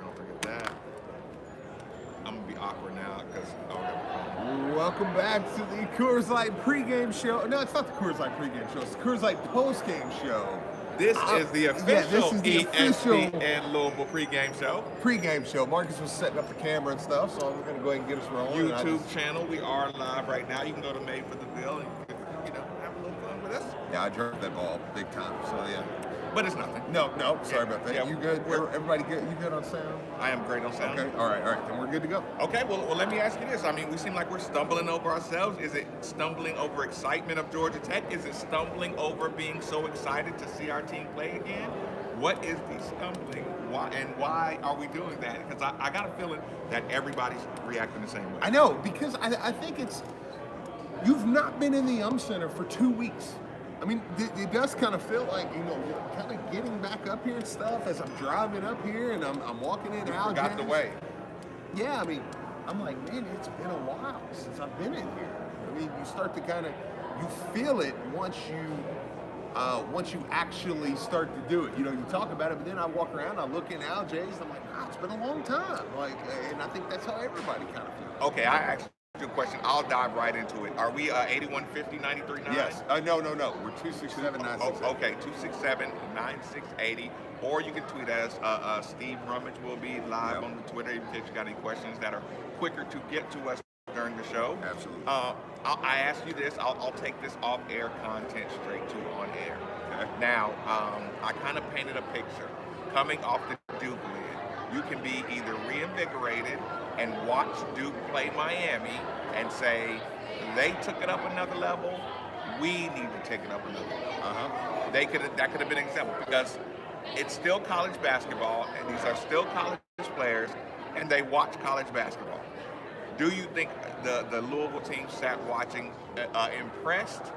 sure I don't forget that. I'm gonna be awkward now because Welcome back to the Coors Light pregame show. No, it's not the Coors Light pregame show. It's the Coors Light postgame show. this is the official Yeah, this is the official ESPN Louisville pregame show. pregame show. Marcus was setting up the camera and stuff, so we're going to go ahead and get us rolling. YouTube channel. We are live right now. You can go to Made for the Bill and have a little fun with us. Yeah, I dropped that ball big time. So yeah. But it's nothing. No, sorry about that. Yeah, you good? Everybody good? You good on sound? I am great on sound. Okay. All right. Then we're good to go. Okay, well, let me ask you this. I mean, we seem like we're stumbling over ourselves. Is it stumbling over excitement of Georgia Tech? Is it stumbling over being so excited to see our team play again? What is the stumbling? Why are we doing that? Because I got a feeling that everybody's reacting the same way. I know, because I think it's, you've not been in the Center for 2 weeks. I mean, it does kind of feel like, kind of getting back up here and stuff as I'm driving up here and I'm walking in out. Forgot the way. Yeah, I mean, I'm like, man, it's been a while since I've been in here. I mean, you start to you feel it once you actually start to do it. You talk about it, but then I walk around, I look in Al J's, I'm like, wow, it's been a long time. And I think that's how everybody kind of feels. Okay, I asked you a question. I'll dive right into it. Are we 8150-93.9? Yes. No. We're 267-9680. Okay, 267-9680. Or you can tweet at us. Steve Rummage will be live on the Twitter in case you got any questions that are quicker to get to us during the show. Absolutely. I ask you this. I'll take this off-air content straight to on-air. Okay. Now, I kind of painted a picture. Coming off the Duke win, you can be either reinvigorated and watch Duke play Miami and say, they took it up another level, we need to take it up another level. That could have been an example, because it's still college basketball, and these are still college players, and they watch college basketball. Do you think the Louisville team sat watching impressed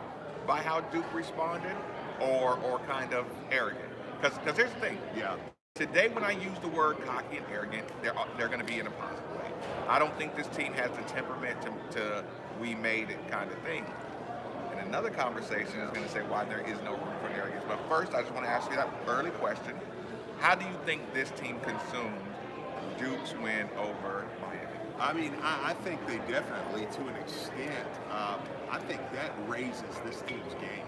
by how Duke responded, or kind of arrogant? Because here's the thing. Yeah. Today, when I use the word cocky and arrogant, they're going to be in a positive way. I don't think this team has the temperament to we made it kind of thing. And another conversation is going to say why there is no room for arrogance. But first, I just want to ask you that early question. How do you think this team consumed Duke's win over Miami? I mean, I think they definitely, to an extent, I think that raises this team's game.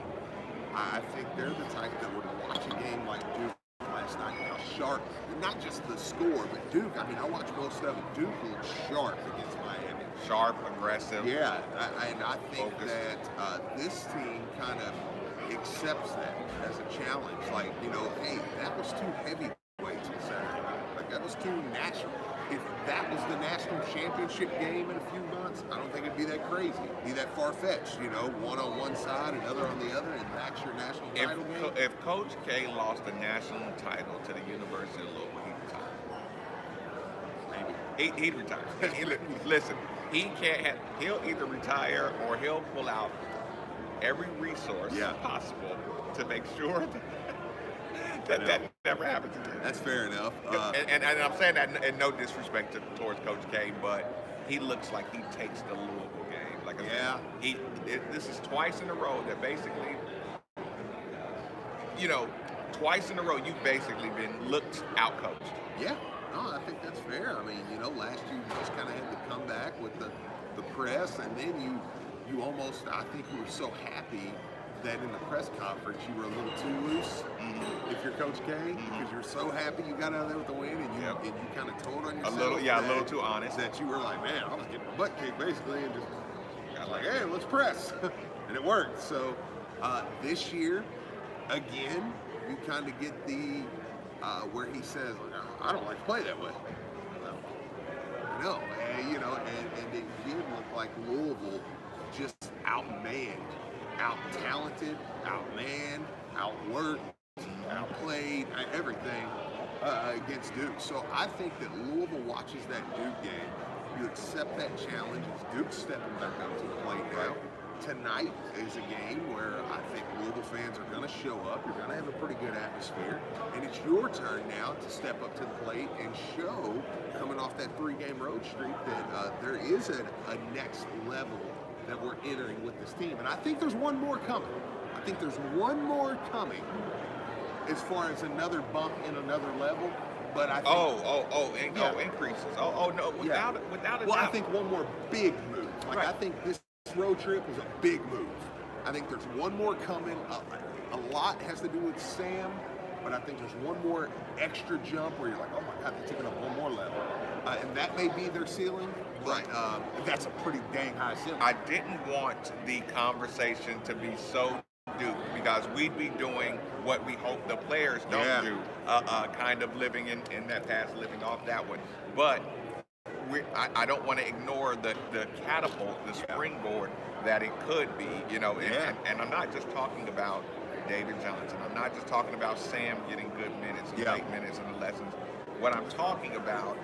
I think they're the type that would watch a game like Duke last night, how sharp, not just the score, but Duke. I mean, I watched most of it. Duke looked sharp against Miami. Sharp, aggressive. Yeah, and I think that this team kind of accepts that as a challenge. Like, hey, that was too heavyweight on Saturday night. Like, that was too national. If that was the national championship game in a few months, I don't think it'd be that crazy, be that far-fetched, one on one side, another on the other, and that's your national title game. If Coach K lost the national title to the University of Louisville, he'd retire. Maybe. He'd retire. Listen, he'll either retire or he'll pull out every resource possible to make sure that never happens again. That's fair enough. And I'm saying that in no disrespect towards Coach K, but he looks like he takes the Louisville game. Like this is twice in a row that basically, twice in a row you've basically been looked out coached. Yeah, no, I think that's fair. I mean, last year you just kind of had to come back with the press, and then you almost, I think you were so happy that in the press conference you were a little too loose if you're Coach K, because you're so happy you got out of there with the win, and you kind of told on yourself a little too honest, that you were like, man, I was getting my butt kicked basically, and just got like, hey, let's press. And it worked. So this year, again, you kind of get the where he says, like, I don't like to play that way. No, and it did look like Louisville just outmanned, out-talented, outmanned, outworked, outplayed, everything against Duke. So I think that Louisville watches that Duke game. You accept that challenge. It's Duke stepping back up to the plate now. Tonight is a game where I think Louisville fans are going to show up. You're going to have a pretty good atmosphere. And it's your turn now to step up to the plate and show, coming off that 3-game road streak, that there is a next level that we're entering with this team. And I think there's one more coming. as far as another bump in another level. But I think increases. No, without a well, doubt. I think one more big move. Like Right. I think this road trip was a big move. I think there's one more coming. A lot has to do with Sam, but I think there's one more extra jump where you're like, oh my God, they're taking up one more level, and that may be their ceiling. But that's a pretty dang high ceiling. I didn't want the conversation to be so Duke because we'd be doing what we hope the players don't do, kind of living in that past, living off that one. But I don't want to ignore the catapult, the springboard that it could be, and I'm not just talking about David Johnson. I'm not just talking about Sam getting good minutes and late minutes and the lessons. What I'm talking about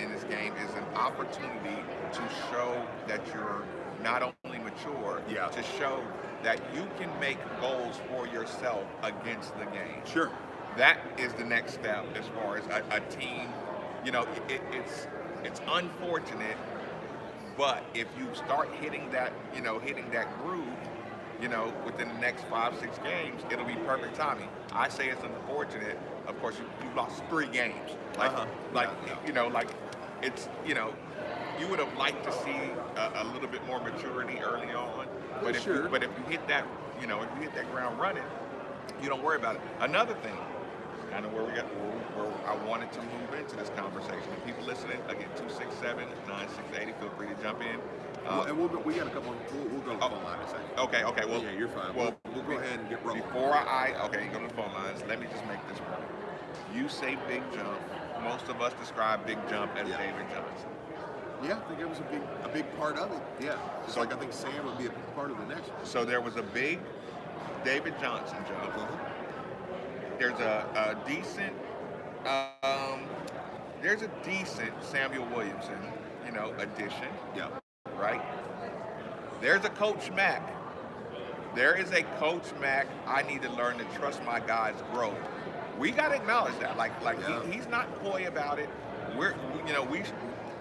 in this game is an opportunity to show that you're not only mature, to show that you can make goals for yourself against the game. Sure. That is the next step as far as a team. It's unfortunate, but if you start hitting that groove, within the next 5-6 games, it'll be perfect timing. I say it's unfortunate. Of course, you lost 3 games. It's you would have liked to see a little bit more maturity early on. But if you hit that, if you hit that ground running, you don't worry about it. Another thing, kind of where I wanted to move into this conversation. And people listening, again, 267-9680, feel free to jump in. And we got a couple. We'll go to the phone line in a second. Okay. Well, yeah, you're fine. We'll go ahead and get rolling. Before you go to the phone lines. Let me just make this point. You say big jump. Most of us describe big jump as David Johnson. Yeah, I think it was a big part of it. Yeah. So I think Sam would be a part of the next one. So there was a big David Johnson jump. There's a decent Samuel Williamson, addition. Yeah. Right? There's a Coach Mack. There is a Coach Mack. I need to learn to trust my guys' growth. We got to acknowledge that. He's not coy about it.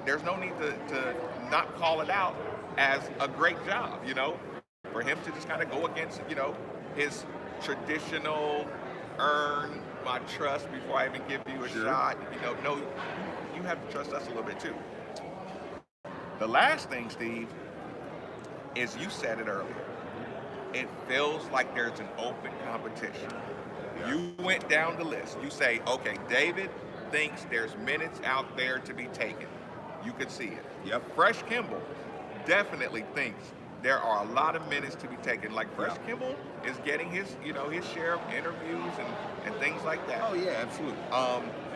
There's no need to not call it out as a great job, for him to just kind of go against, his traditional earn my trust before I even give you a shot. No, you have to trust us a little bit too. The last thing, Steve, is you said it earlier. It feels like there's an open competition. Yeah. You went down the list. You say, okay, David thinks there's minutes out there to be taken. You could see it. Yep. Fresh Kimball definitely thinks there are a lot of minutes to be taken. Like Fresh Kimball is getting his share of interviews and things like that. Oh yeah, absolutely.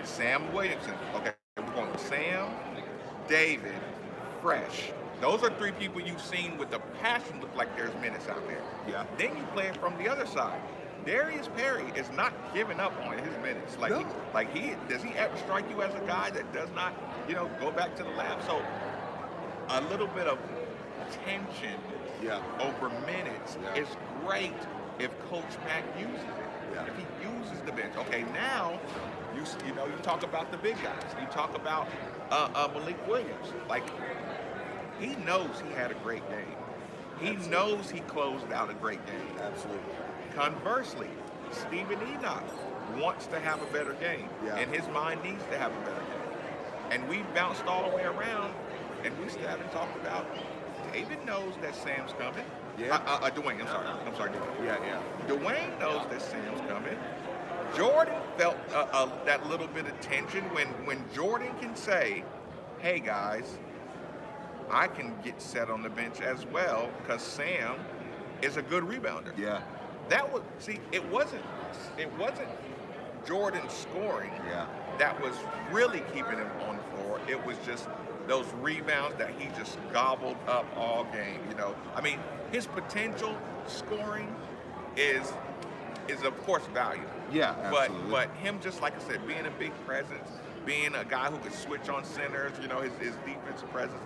Sam Williamson. Okay, we're going with Sam, David, Fresh. Those are 3 people you've seen with the passion look like there's minutes out there. Yeah. Then you play it from the other side. Darius Perry is not giving up on his minutes. Does he ever strike you as a guy that does not, go back to the lab? So a little bit of tension over minutes is great if Coach Mack uses it. Yeah. If he uses the bench. Okay, now you talk about the big guys. You talk about Malik Williams. He knows he had a great game. He knows he closed out a great game. Absolutely. Conversely, Stephen Enoch wants to have a better game. Yeah. And his mind needs to have a better game. And we bounced all the way around, and we still haven't talked about David knows that Sam's coming. Yeah. Dwayne, I'm sorry, Dwayne. Yeah. Dwayne knows that Sam's coming. Jordan felt that little bit of tension when Jordan can say, hey guys, I can get set on the bench as well because Sam is a good rebounder. Yeah. It wasn't Jordan scoring that was really keeping him on the floor. It was just those rebounds that he just gobbled up all game. His potential scoring is of course valuable. Yeah, absolutely. But him, just like I said, being a big presence, being a guy who could switch on centers, his defensive presence,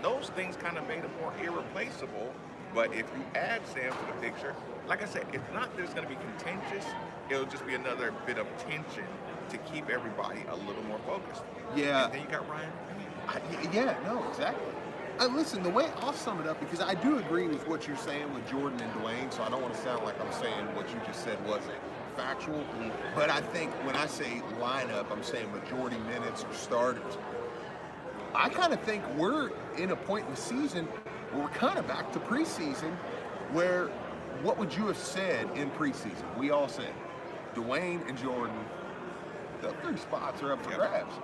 those things kind of made him more irreplaceable. But if you add Sam to the picture, like I said, it's not that it's going to be contentious. It'll just be another bit of tension to keep everybody a little more focused. Yeah. And then you got Ryan. Exactly. Listen, the way I'll sum it up, because I do agree with what you're saying with Jordan and Dwayne, so I don't want to sound like I'm saying what you just said wasn't factual. But I think when I say lineup, I'm saying majority minutes or starters. I kind of think we're in a point in the season where we're kind of back to preseason, where what would you have said in preseason? We all said Dwayne and Jordan, the 3 spots are up for grabs.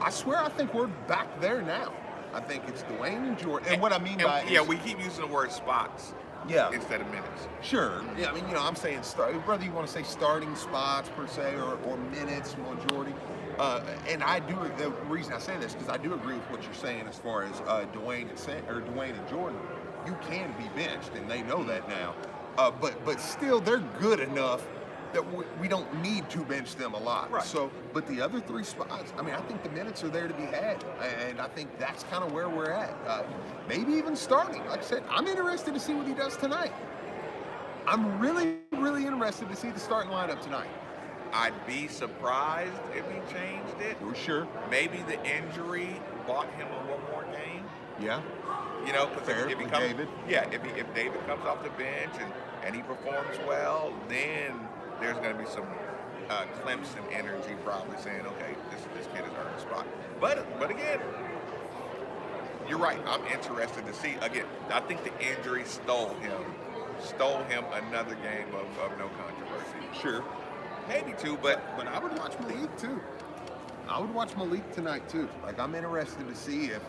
I swear I think we're back there now. I think it's Dwayne and Jordan. And what I mean by we keep using the word spots instead of minutes. Sure. Yeah, I mean, I'm saying whether you want to say starting spots per se or minutes, majority. And I do. The reason I say this because I do agree with what you're saying as far as Dwayne and Jordan. You can be benched, and they know that now. But still, they're good enough that we don't need to bench them a lot. Right. So, but the other 3 spots, I mean, I think the minutes are there to be had, and I think that's kind of where we're at. Maybe even starting. Like I said, I'm interested to see what he does tonight. I'm really, really interested to see the starting lineup tonight. I'd be surprised if he changed it. For sure. Maybe the injury bought him one more game. Yeah. You know, because if he comes, David. Yeah, if David comes off the bench and he performs well, then there's going to be some Clemson energy probably saying, okay, this kid has earned a spot. But again, you're right. I'm interested to see. Again, I think the injury stole him another game of no controversy. Sure. Maybe 2, but I would watch Malik too. I would watch Malik tonight too. Like, I'm interested to see if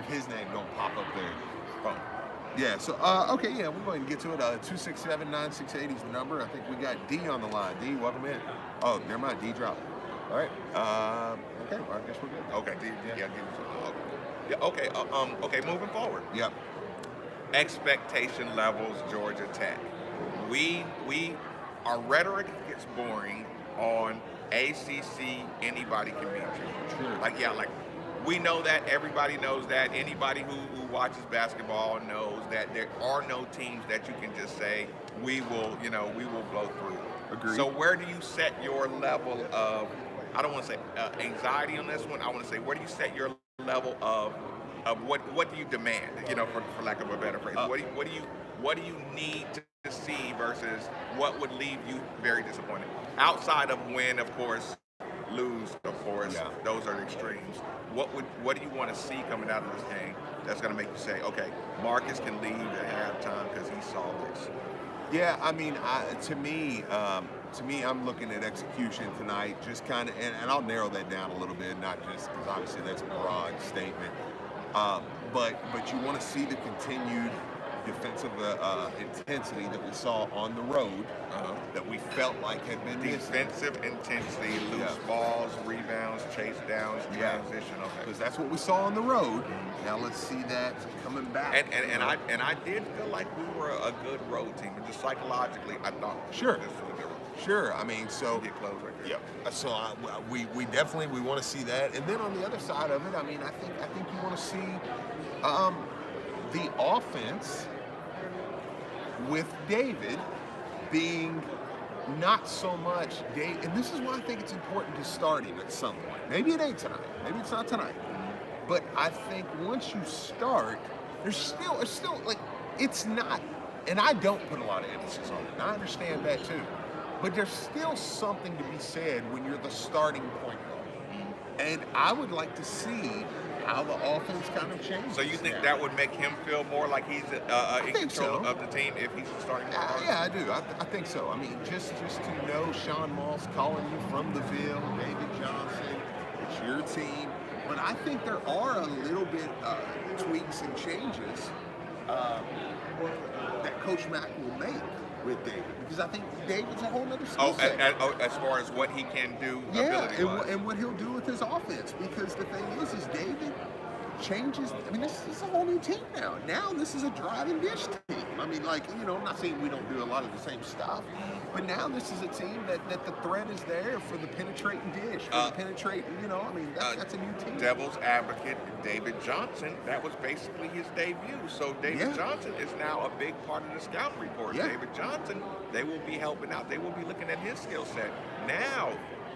his name don't pop up there. Fun. Yeah, so, okay, yeah, we're going to get to it. 267-9680 is the number. I think we got D on the line. D, welcome in. Oh, never mind, D dropped. All right. Okay, well, I guess we're good. Okay, D, okay, okay, moving forward. Yep. Expectation levels, Georgia Tech. Our rhetoric gets boring on ACC, anybody can beat you. Sure. Like, we know that, everybody knows that, anybody who watches basketball knows that there are no teams that you can just say, we will blow through. Agreed. So where do you set your level of, I don't want to say anxiety on this one, I want to say, where do you set your level of what do you demand, for lack of a better phrase? What do you need to see versus what would leave you very disappointed? Outside of win, of course, lose, of course, those are the extremes. What do you want to see coming out of this game that's going to make you say, okay, Marcus can leave at halftime because he saw this? Yeah, I mean, to me, I'm looking at execution tonight, just kind of, and I'll narrow that down a little bit, not just because obviously that's a broad statement, but you want to see the continued defensive intensity that we saw on the road, that we felt like had been defensive intensity, loose balls, rebounds, chase downs, transition. Okay, because that's what we saw on the road. Now let's see that coming back. And I did feel like we were a good road team, and just psychologically, I thought sure. This was a good road. Sure, I mean, so get close right there. Yeah. So we definitely want to see that, and then on the other side of it, I mean, I think you want to see the offense with David being not so much David, and this is why I think it's important to start him at some point. Maybe it ain't tonight. Maybe it's not tonight. But I think once you start, there's still like it's not, and I don't put a lot of emphasis on it. And I understand that too. But there's still something to be said when you're the starting point guard. And I would like to see how the offense kind of changes. So you think that would make him feel more like he's in control of the team if he's the starting point guard? Yeah, I do. I think so. I mean, just to know Sean Moss calling you from the Ville, David Johnson, it's your team. But I think there are a little bit tweaks and changes that Coach Mack will make with David, because I think David's a whole other skill set. As far as what he can do, and what he'll do with his offense. Because the thing is David changes. I mean, this is a whole new team now. Now this is a drive and dish team. I mean, like, I'm not saying we don't do a lot of the same stuff, but now this is a team that the threat is there for the penetrating dish, for the penetrating. I mean, that's a new team. Devil's advocate, David Johnson. That was basically his debut. So David Johnson is now a big part of the scouting report. Yeah. David Johnson, they will be helping out. They will be looking at his skill set. Now,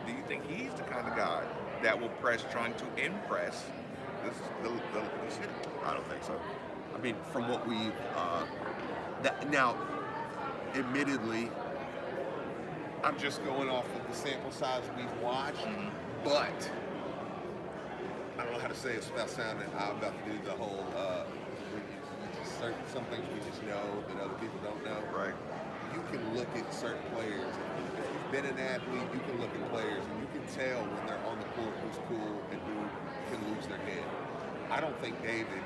do you think he's the kind of guy that will press, trying to impress the city? I don't think so. I mean, from what we now, admittedly, I'm just going off of the sample size we've watched, but I don't know how to say this without sounding. I'm about to do the whole. Some things we just know that other people don't know. Right. You can look at certain players. If you've been an athlete, you can look at players and you can tell when they're on the court who's cool and who can lose their head. I don't think David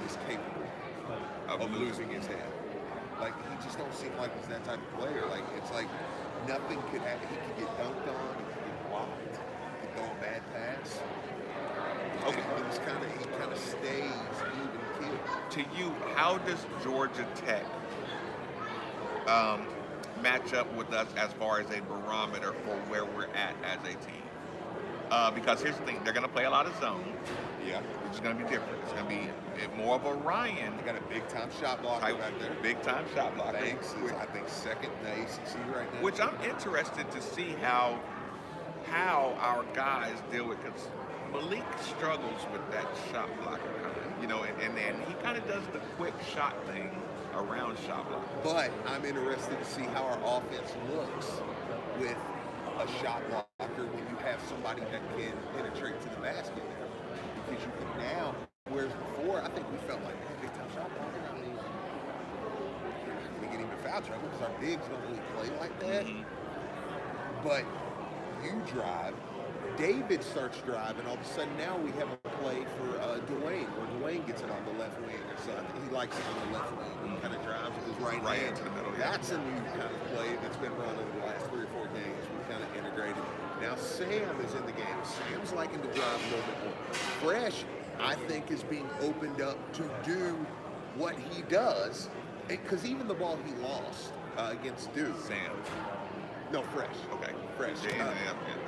is capable of losing his head. Like, he just don't seem like he's that type of player. Like, it's like nothing could happen. He could get dunked on, he could get blocked, he could throw a bad pass. Okay. He kind of stays even kid. To you, how does Georgia Tech match up with us as far as a barometer for where we're at as a team? Because here's the thing, they're going to play a lot of zone. Yeah. Which is going to be different. It's going to be more of a Ryan. They got a big-time shot blocker right there. Big-time shot blocker. Banks is, I think, second in the ACC right now. Which I'm interested to see how our guys deal with, because Malik struggles with that shot blocker kind of, you know, and he kind of does the quick shot thing around shot blocker. But I'm interested to see how our offense looks with a shot blocker when you have somebody that can penetrate to the basket there. Because you can now, whereas before, I think we felt like, man, big time shot blocker. I mean, we get him in foul trouble because our bigs don't really play like that. But you drive, David starts driving, all of a sudden now we have a play for Dwayne, where Dwayne gets it on the left wing or something. He likes it on the left wing. He kind of drives with his right hand into the middle. Yeah. That's a new kind of play that's been run over the last 3 or 4 games. We've kind of integrated. Now Sam is in the game. Sam's liking to drive a little bit more. Fresh, I think, is being opened up to do what he does, because even the ball he lost against Duke. Sam. No, Fresh. Okay. Fresh.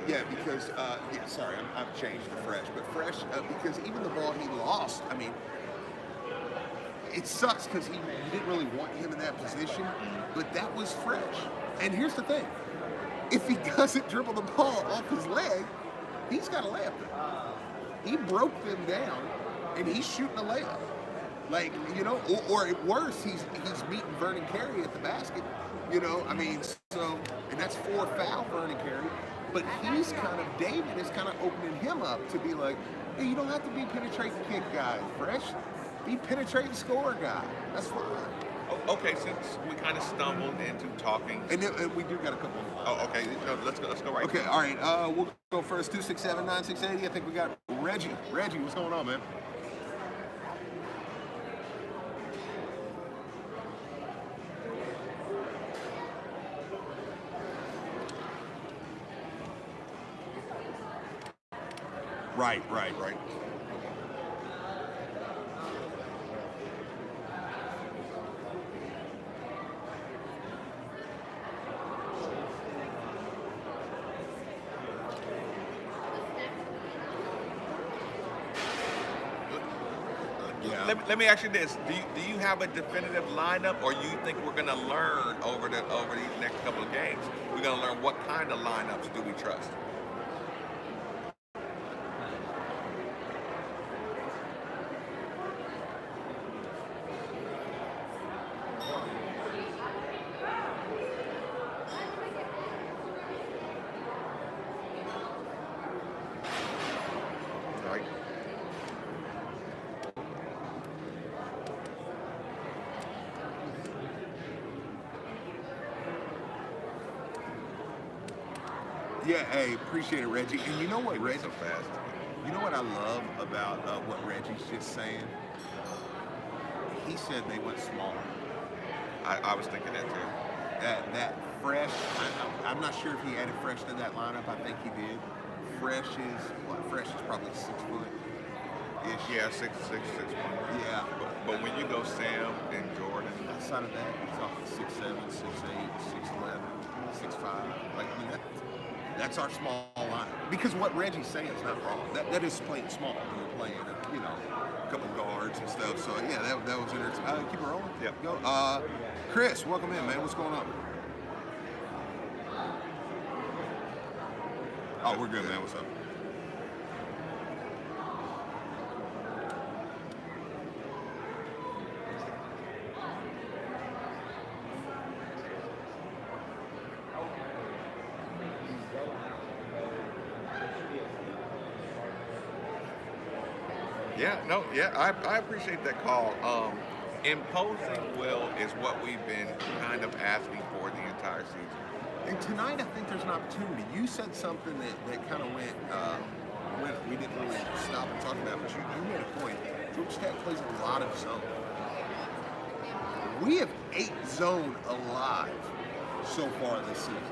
Yeah, because, sorry, I've changed to Fresh. But Fresh, because even the ball he lost, I mean, it sucks because he didn't really want him in that position, but that was Fresh. And here's the thing. If he doesn't dribble the ball off his leg, he's got a layup. He broke them down, and he's shooting a layup. Like, you know, or worse, he's meeting Vernon Carey at the basket. You know, I mean, so, and that's 4 foul Vernon Carey. But he's kind of, David is kind of opening him up to be like, hey, you don't have to be penetrating kick guy, Fresh. Be penetrating scorer guy. That's fine. Okay, since we kind of stumbled into talking. And we do got a couple of Oh, okay. No, let's go right. Okay, all right. We'll go first. 267-9680. I think we got Reggie. Reggie, what's going on, man? Right. Let me ask you this: Do you have a definitive lineup, or you think we're going to learn over these next couple of games? We're going to learn what kind of lineups do we trust? Yeah, hey, appreciate it, Reggie. And you know what, Reggie? So fast. You know what I love about what Reggie's just saying? He said they went smaller. I was thinking that too. That Fresh, I'm not sure if he added Fresh to that lineup. I think he did. Fresh is probably 6 foot. Yeah, 6'1". Yeah. But when you go Sam and Jordan. Outside of that, he's off 6'7", 6'8", 6'11", 6'5". Like, I mean, that's our small line. Because what Reggie's saying is not wrong. That is playing small when you're playing, you know, a couple guards and stuff. So, yeah, that was interesting. Keep it rolling? Yep. Go. Chris, welcome in, man. What's going on? Oh, we're good, man. What's up? Yeah, no, yeah, I appreciate that call. Imposing will is what we've been kind of asking for the entire season. And tonight, I think there's an opportunity. You said something that kind of went, we didn't really stop and talk about, but you made a point. Georgia Tech plays a lot of zone. We have 8 zone alive so far this season.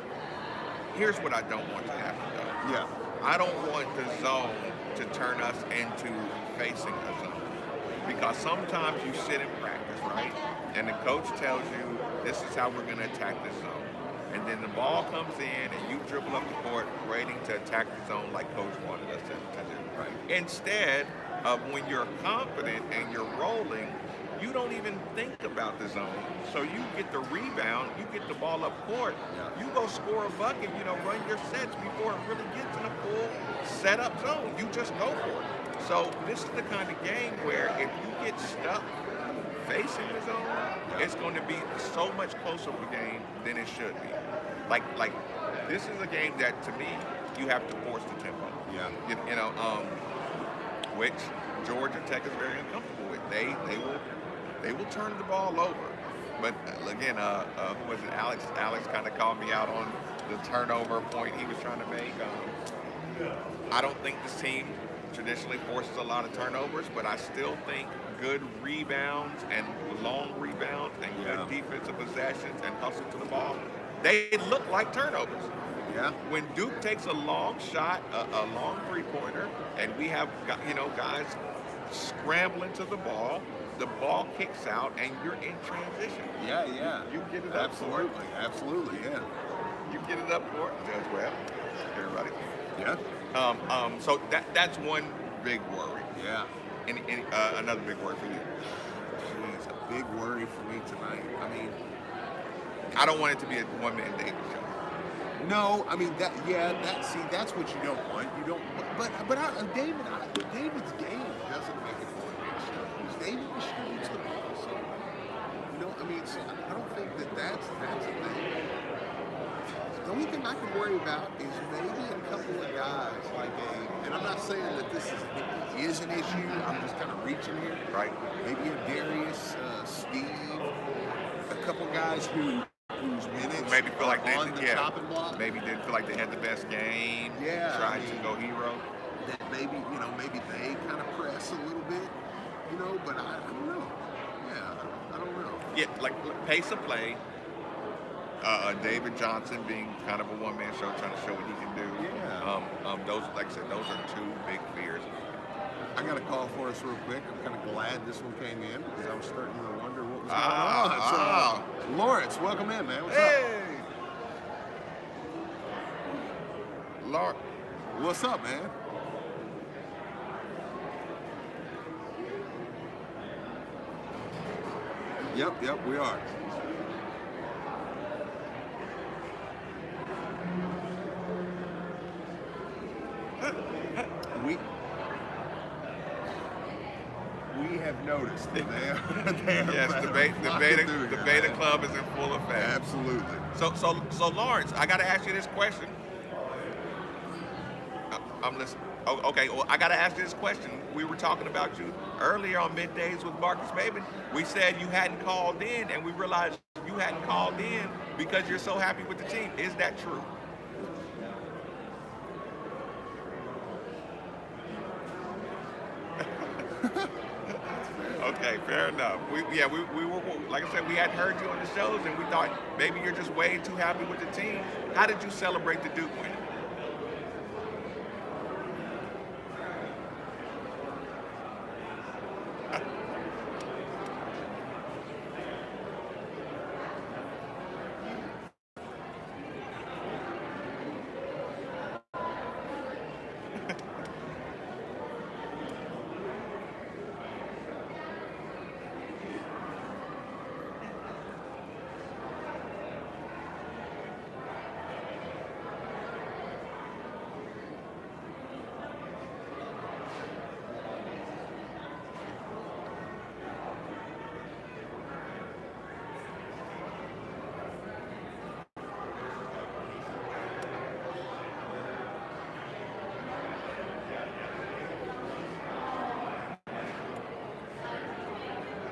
Here's what I don't want to happen, though. Yeah. I don't want the zone to turn us into facing a zone. Because sometimes you sit in practice, right? And the coach tells you, this is how we're going to attack the zone. And then the ball comes in and you dribble up the court waiting to attack the zone like coach wanted us to do. Right. Instead of when you're confident and you're rolling, you don't even think about the zone. So you get the rebound, you get the ball up court, you go score a bucket, run your sets before it really gets in a full set-up zone. You just go for it. So this is the kind of game where if you get stuck facing the zone, it's going to be so much closer of a game than it should be. Like this is a game that to me you have to force the tempo. Yeah. Which Georgia Tech is very uncomfortable with. They will turn the ball over. But again, who was it? Alex kind of called me out on the turnover point he was trying to make. I don't think this team traditionally forces a lot of turnovers, but I still think good rebounds and long rebounds and good defensive possessions and hustle to the ball, they look like turnovers. Yeah. When Duke takes a long shot, a long three-pointer, and we have guys scrambling to the ball kicks out, and you're in transition. Yeah. You get it up for it. Absolutely, yeah. You get it up for it, Judge Webb. Everybody. Yeah. So that's one big worry. Yeah. And another big worry for you. Jeez, a big worry for me tonight. I mean, I don't want it to be a one-man David show. No, I mean that's what you don't want. You don't. But David's game doesn't make it a one-man show. Because David distributes the ball. So so I don't think that's the thing. The only thing I can worry about is maybe a couple of guys and I'm not saying that this is an issue. I'm just kind of reaching here. Right. Maybe a Darius, Steve, a couple guys whose minutes maybe feel like on the chopping block. Maybe didn't feel like they had the best game. Yeah. Tried to go hero. That maybe they kind of press a little bit. But I don't know. Yeah, I don't know. Yeah, like pace of play. David Johnson being kind of a one-man show, trying to show what he can do. Yeah. Those, like I said, those are two big fears. I got a call for us real quick. I'm kind of glad this one came in because I was starting to wonder what was going on. Lawrence, welcome in, man. What's up? Lord. What's up, man? Yep, we are. We have noticed that they are Yes, the beta club is in full effect. Absolutely. So Lawrence, I got to ask you this question. I'm listening. Oh, okay, well, I got to ask you this question. We were talking about you earlier on Middays with Marcus Maben. We said you hadn't called in, and we realized you hadn't called in because you're so happy with the team. Is that true? Okay, fair enough. We were, like I said, we hadn't heard you on the shows, and we thought maybe you're just way too happy with the team. How did you celebrate the Duke win?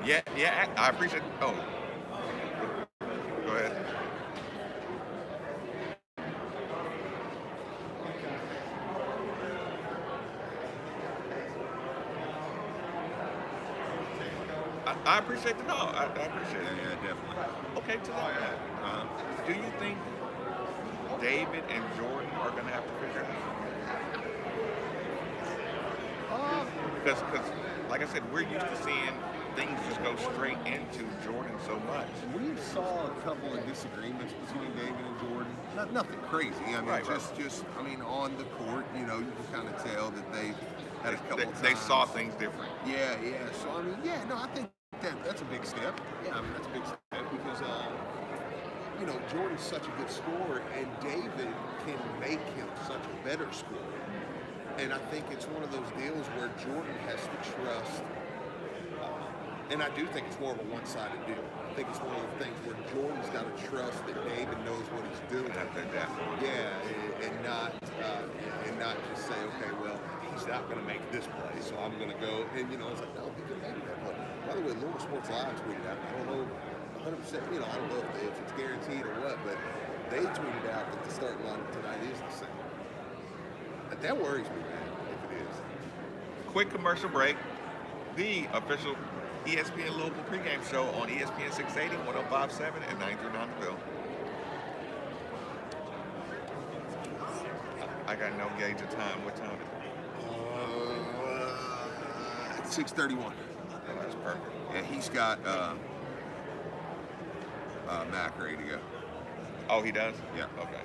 Yeah, yeah, I appreciate. Oh, go ahead. I appreciate the call. I appreciate Yeah, it. yeah, definitely. Okay, to that end, Uh, do you think David and Jordan are going to have to figure it out? uh, Because, like I said, we're used to seeing things just go straight into Jordan so much. we saw a couple of disagreements between David and Jordan. Nothing crazy. I mean, Right, right. just I mean, on the court, you know, you can kind of tell that they had a couple times. They saw things different. Yeah, yeah. So I mean, yeah, no, I think that's a big step. Yeah, I mean, that's a big step because you know, Jordan's such a good scorer, and David can make him such a better scorer. And I think it's one of those deals where Jordan has to trust. And I do think it's more of a one-sided deal. I think it's one of the things where Jordan's got to trust that David knows what he's doing. Yeah, and not just say, okay, well, he's not going to make this play, so I'm going to go. And you know, it's like, no, he can make that play. By the way, Louisville Sports Live tweeted out. I don't know 100%. You know, I don't know if it's guaranteed or what, but they tweeted out that the starting lineup tonight is the same. But that worries me, man, if it is. Quick commercial break. The official ESPN Louisville pregame show on ESPN 680, 1057, and 939 The Bill. I got no gauge of time. What time is it? 6:31. Oh, that's perfect. Yeah, he's got Mac ready to go. Oh, he does? Yeah. Okay.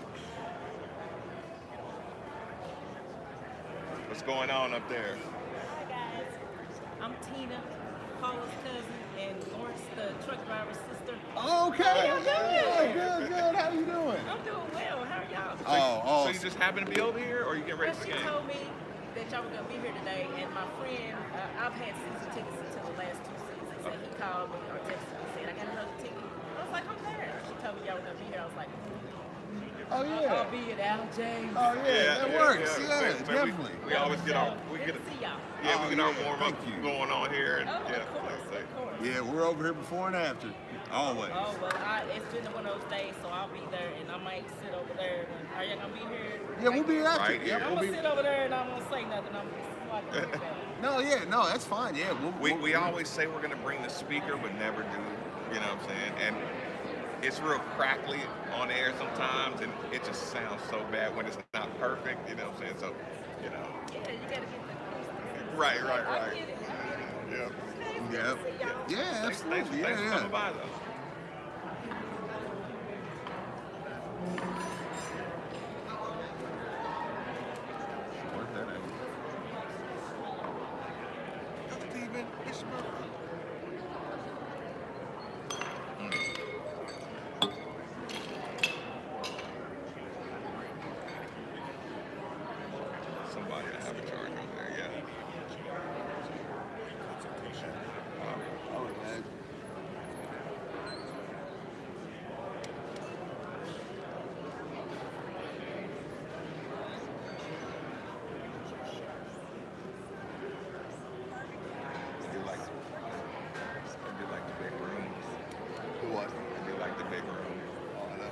What's going on up there? Hi guys, I'm Tina, Paula's cousin, and Lawrence, the truck driver's sister. Okay. How you doing? Good. How you doing? I'm doing well. How are y'all? So you just happen to be over here, or you getting ready Well, for the she game? told me that y'all were gonna be here today, and my friend, I've had season tickets until the last 2 seasons, and he called me or texted me and said, I got another ticket. I was like, I'm there. She told me y'all were gonna be here. I was like, Oh yeah. I'll be at Al James. Oh yeah, that works. Yeah, Man, definitely. We always get our Good to see y'all. yeah, we get our yeah, warm up thank you. going on here, and Oh, yeah. of course, like- of course. Yeah, we're over here before and after. Always. Oh, well, it's been one of those days, so I'll be there, and I might sit over there. Are y'all going to be here? Yeah, we'll be here after. Right here. Yeah, I'm we'll going be. to sit over there, and I won't say nothing. I'm just so I can hear better. No, yeah, no, that's fine. Yeah, We always say we're gonna bring the speaker, but never do. You know what I'm saying? And it's real crackly on air sometimes, and it just sounds so bad when it's not perfect. You know what I'm saying? So, you know. Yeah, you got to get the acoustics. Right. I get it. Yeah. Okay, it's Yeah. good to see y'all. Yeah, absolutely. Thanks for Yeah. coming by, though. Steven, it's your birthday. Somebody I have a charge over there, yeah. Oh, yeah. I do like the big room. The what? I do like the big room.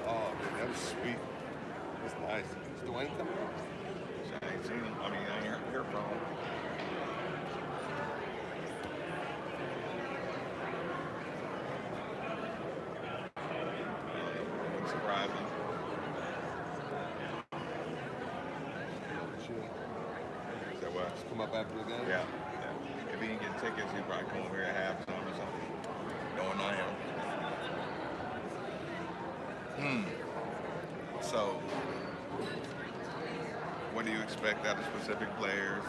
Oh, man, that was sweet. That's nice. Is Dwayne coming up? I ain't seen him. I mean, I ain't heard from him. Surprising. So what? Come up after the game? Yeah. If he didn't get tickets, he'd probably come over here at halftime or something. Knowing I am. So, what do you expect out of specific players?